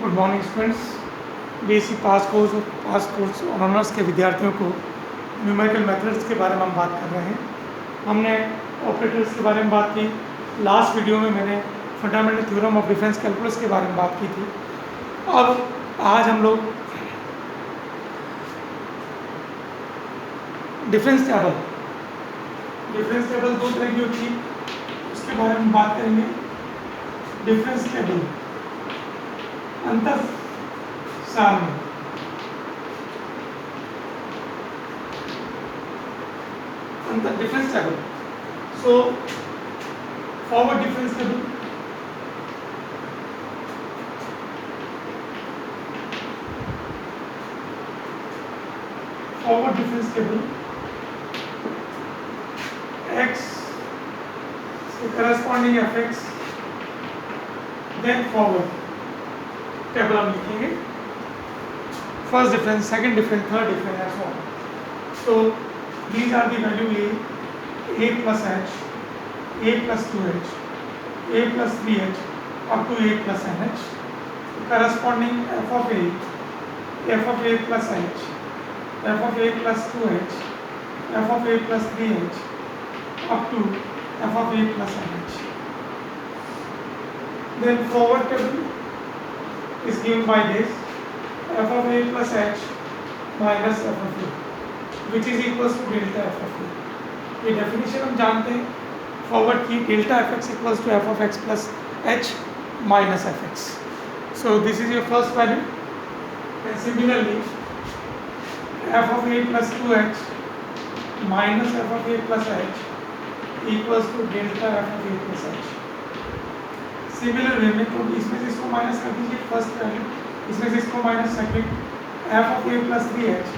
Good morning students. BSc pass course और honours के विद्यार्थियों को न्यूमेरिकल मेथड्स के बारे में हम बात कर रहे हैं। हमने ऑपरेटर्स के बारे में बात की। लास्ट वीडियो में मैंने fundamental theorem of difference calculus के बारे में बात की थी। अब आज हम लोग डिफरेंस टेबल दो तरह की होती है, उसके बारे में बात करेंगे। डिफरेंस टेबल अंतर सारणी, difference table. So forward difference table, x corresponding fx, then forward table हम लिखेंगे। First difference, second difference, third difference and so on. So these are the value a plus h, a plus 2h, a plus 3h up to a plus nh, corresponding f of a plus h, f of a plus 2h, f of a plus 3h up to f of a plus nh. Then forward table is given by this f of a plus h minus f of a, which is equals to delta f of a. ये definition हम जानते हैं forward की, delta f x equals to f of x plus H minus f x. So this is your first value and similarly f of A plus 2h minus F of A plus h equals to delta F of A plus h. Similar way में तो इसमें से इसको minus कर दीजिए first value, इसमें से इसको minus second, F of A plus 3h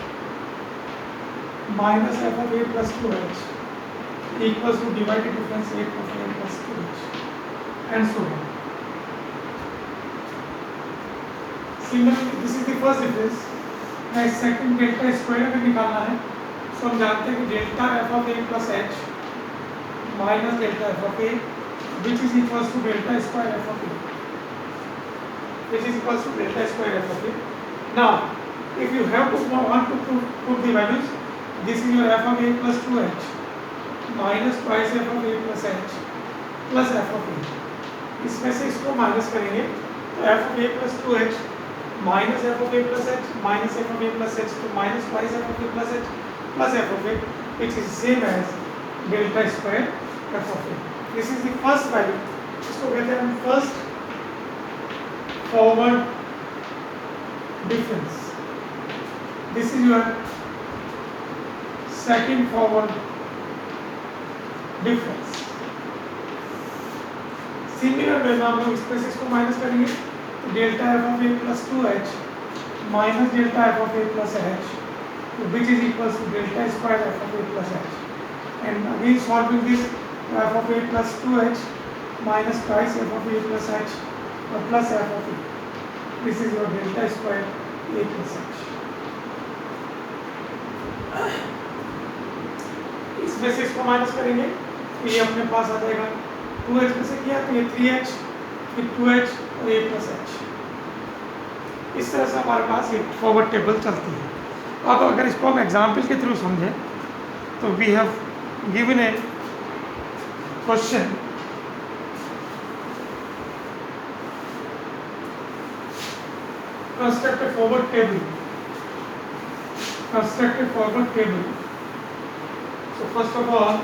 minus F of A plus 2h equals to divided difference a of a plus 2h and so on. Similarly, this is the first difference. Next, second delta square में निकालना है. So हम जानते हैं कि delta f of a plus h minus delta f of a, which is equals to delta square f of a, which is equals to delta square f of a. Now, if you have to want to put the values, this is your f of a plus 2h minus twice F of A plus H plus F of A. इसमें से इसको minus करेंगे तो F of A plus 2h minus F of A plus H minus F of A plus H तो minus twice F of A plus H plus F of A, which is same as delta square F of A. This is the first value, इसको कहते हैं हम first forward difference. This is your second forward difference. Similar way में हम लोग इसमें से इसको माइनस करेंगे तो delta F of A plus 2h minus delta F of A plus H, which is equals to delta square F of A plus H. And again solving this, F of A plus 2h minus twice F of A plus H और plus F of A. This is your delta square A plus H. इसमें से इसको minus करेंगे तो ये अपने पास आ जाएगा 2h में से किया तो ये 3h फिर 2h और a प्लस h. इस तरह से हमारे पास एक फॉरवर्ड टेबल चलती है. अब अगर इसको हम एग्जाम्पल के थ्रू समझें तो we have given a question. Construct a forward table. So first of all,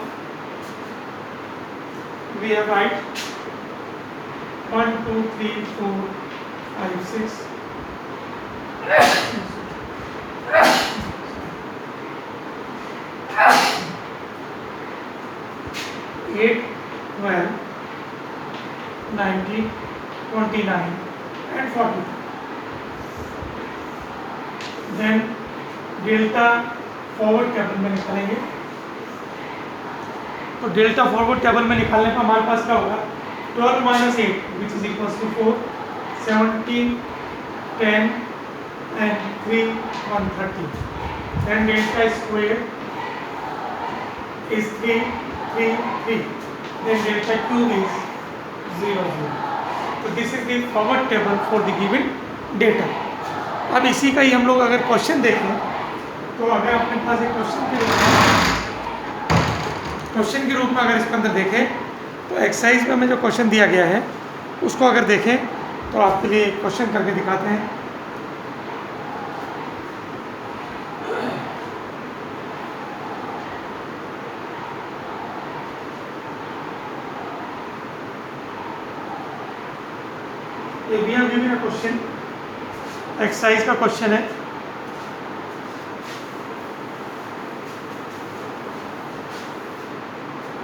we have write 1, 2, 3, 4, 5, 6, 8, 12, 19, 29 and 40. Then delta forward table में निकालेंगे. तो डेल्टा फॉरवर्ड टेबल में निकालने पर हमारे पास क्या होगा, 12 माइनस 8 which is equals to 4, 17, 10 and 3, 130. Then delta square is 3, 3, 3. Then delta cube is 0, 0. So this is the forward table for the given data. अब इसी का ही हम लोग अगर क्वेश्चन देखें तो अगर अपने पास एक क्वेश्चन के रूप में अगर इसके अंदर देखें तो एक्सरसाइज में हमें जो क्वेश्चन दिया गया है उसको अगर देखें तो आपके लिए एक क्वेश्चन करके दिखाते हैं। ये भी अभी मेरा क्वेश्चन एक्सरसाइज का क्वेश्चन है।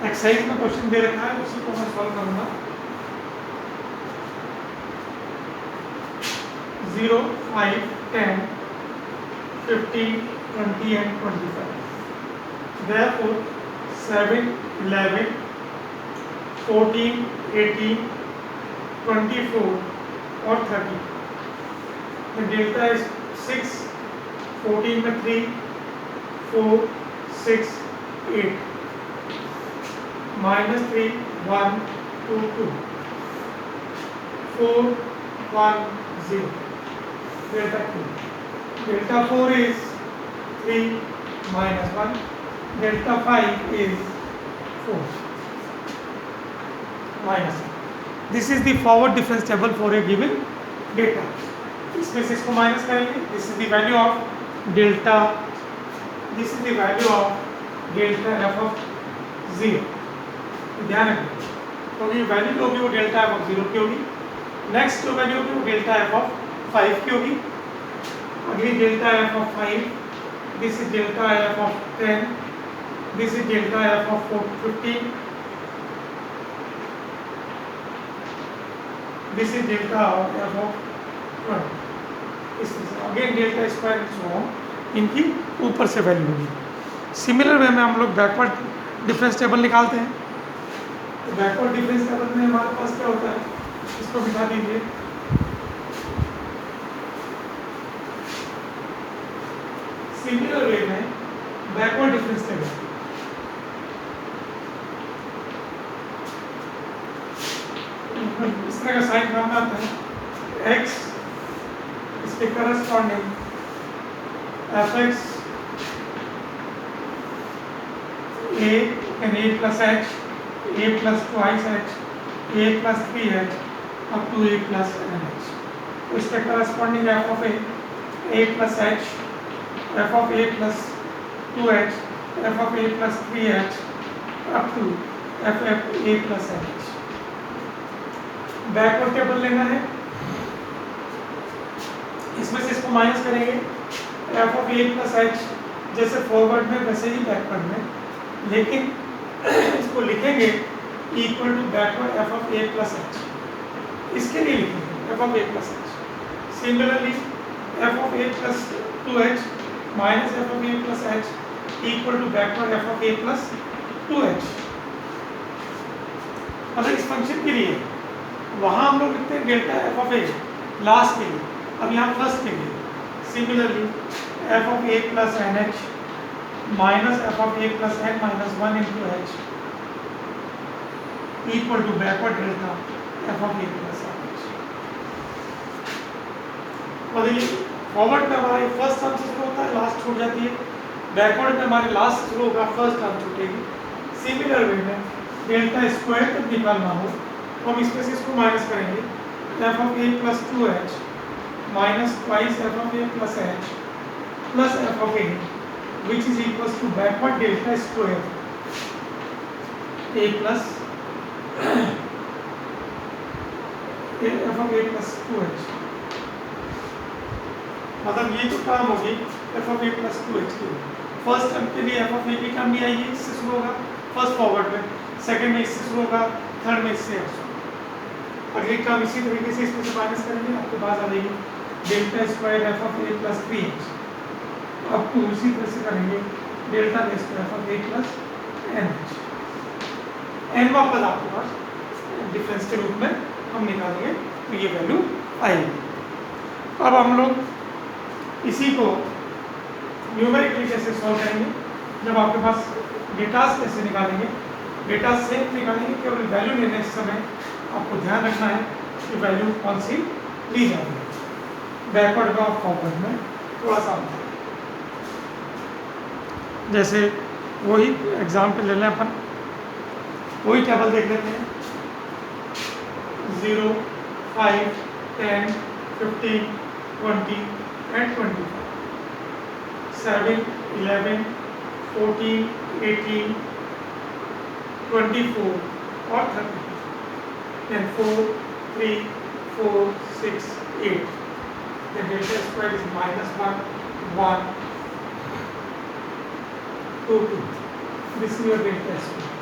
एक्सरसाइज में क्वेश्चन दे रखा है, उसी को मैं सॉल्व करूंगा। 0, 5, 10, 15, 20 and 25. Therefore 7, 11, 14, 18, 24 और 30। The delta is 6, 14 में 3, 4, 6, 8, -3, 1, 2, 2, 4, 1, 0, delta 2. Delta 4 is 3 minus 1, delta 5 is 4 minus 1. This is the forward difference table for a given data. इसमें से इसको माइनस करेंगे। This is the value of delta. This is the value of delta f of 0. ध्यान रखिए, तो ये value जो होगी वो डेल्टा एफ ऑफ 0 की होगी। नेक्स्ट जो वैल्यू होगी वो डेल्टा एफ ऑफ 5 की होगी। अगली delta F of 5, this is delta F of 10, this is delta F of 15, this is delta F of 20। इस तरह से again delta square and so on, इनकी ऊपर से वैल्यू होगी। सिमिलर वे में हम लोग बैकवर्ड डिफरेंस टेबल निकालते हैं। तो बैकवर्ड डिफरेंस टेबल में हमारे पास क्या होता है, इसको बिठा दीजिए। सिमिलर वे में बैकवर्ड डिफरेंस टेबल इस तरह का साइन काम आता है। x इसके corresponding fx a and a plus h, a plus twice h, a plus 3h up to a plus nh। तो इसके corresponding f of a plus h, f of a plus 2h, f of a plus 3h up to f of a plus nh। Backward table लेना है, इसमें से इसको minus करेंगे। f of a plus h जैसे forward में वैसे ही बैकवर्ड में, लेकिन इसको लिखेंगे equal to backward f of a plus h। इसके लिए लिखेंगे f of a plus h। Similarly f of a plus 2h minus f of a plus h equal to backward f of a plus 2h। मतलब इस function के लिए वहाँ हम लोग लिखते हैं delta F of a last के लिए, अब यहाँ फर्स्ट के लिए। Similarly f of A plus n h minus F of A plus n minus 1 into h equal to backward delta F of A plus n h. Forward में हमारा first term से शुरू होता है, लास्ट छूट जाती है। बैकवर्ड में हमारे लास्ट शुरू होगा, फर्स्ट टर्म छूटेगी। सिमिलर वे में डेल्टा स्क्वायर तक निकालना हो तो हम इसमें से इसको माइनस करेंगे। F of A plus 2h minus twice F of A plus H plus F of A which is equal to backward delta square A plus F of A plus 2h। मतलब ये जो term होगी F of A plus 2h की, first term के लिए F of ए की term नहीं आएगी, इससे शुरू होगा फर्स्ट फॉरवर्ड में, सेकंड में इससे शुरू होगा, थर्ड में इससे। अगली टर्म इसी तरीके से इसमें से माइनस करेंगे, आपके पास आ जाएगी delta square F of A plus 3h। अब तो उसी तरह से करेंगे delta square F of A plus nh. N वापस आपके पास डिफरेंस के रूप में हम निकालेंगे तो ये वैल्यू आएगी। अब हम लोग इसी को न्यूमेरिकली कैसे सॉल्व करेंगे, जब आपके पास डेटास कैसे निकालेंगे, डेटा सेट निकालेंगे। केवल वैल्यू लेने समय आपको ध्यान रखना है कि वैल्यू कौन सी ली जाएगी। बैकवर्ड में और फॉरवर्ड में थोड़ा सा अंतर है। जैसे वही एग्जाम्पल ले लें अपन, वही टेबल देख लेते हैं 0, 5, 10, 15, 20 एंड 25, 7, 11, 14, 18, 24 और 30, then 4, 3, 4, 6, 8, then delta square is -1, 1, 2, 2. This is your delta square.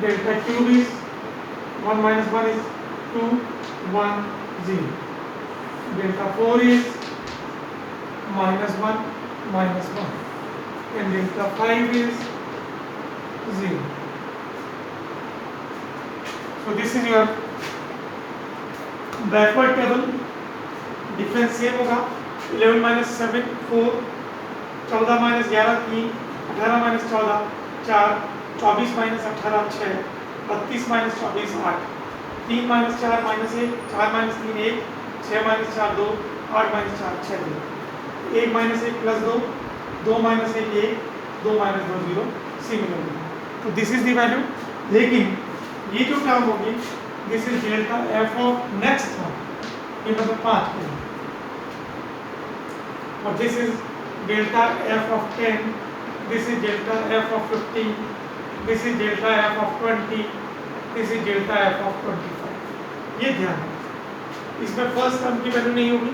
Delta cube is 1 minus 1 is 2, 1, 0. Delta 4 is -1, -1. And delta 5 is 0. So this is your backward table. Difference same होगा 11 minus 7 4, 14 minus 11 3, 18 minus 14 4, 24 minus 18 6, 32 minus 24 8, 3 minus 4 minus 1, 4 minus 3 1, 6 minus 4 2, 8 minus 4 6 2, 1 minus 1 plus 2, 2 minus 1 1, 2 minus 2 0, similarly. तो this is the value, लेकिन ये जो term होगी this is delta F of next term, ये मतलब 5 के, और this is delta F of 10, this is delta F of 15, this is delta F of 20, this is delta F of 25। ये ध्यान है, इसमें फर्स्ट टर्म की वैल्यू नहीं होगी,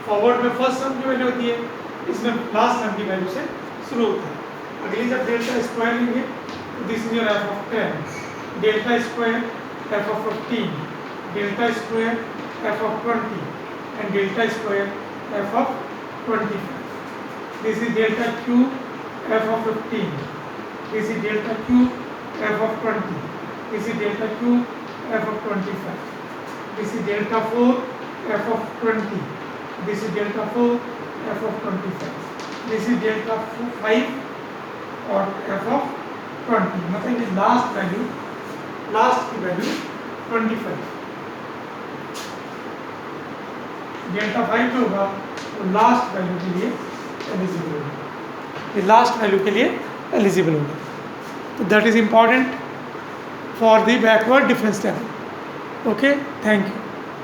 फॉरवर्ड में फर्स्ट टर्म की वैल्यू होती है, इसमें लास्ट टर्म की वैल्यू से शुरू होता है। अगली जब डेल्टा स्क्वायर लेंगे तो this is your F of 10, delta square F of 15, delta square F of 20 and delta square F of 25। This is delta cube f of 15. This is delta cube f of 20. This is delta cube f of 25. This is delta 4 f of 20. This is delta 4 f of 25. This is delta 5 और f of 20. मतलब ये last की value 25। Delta 5 जो होगा वो last value के लिए eligible होगा, ये लास्ट वैल्यू के लिए एलिजिबल होगा। तो that is important for the backward difference table. Okay, thank you.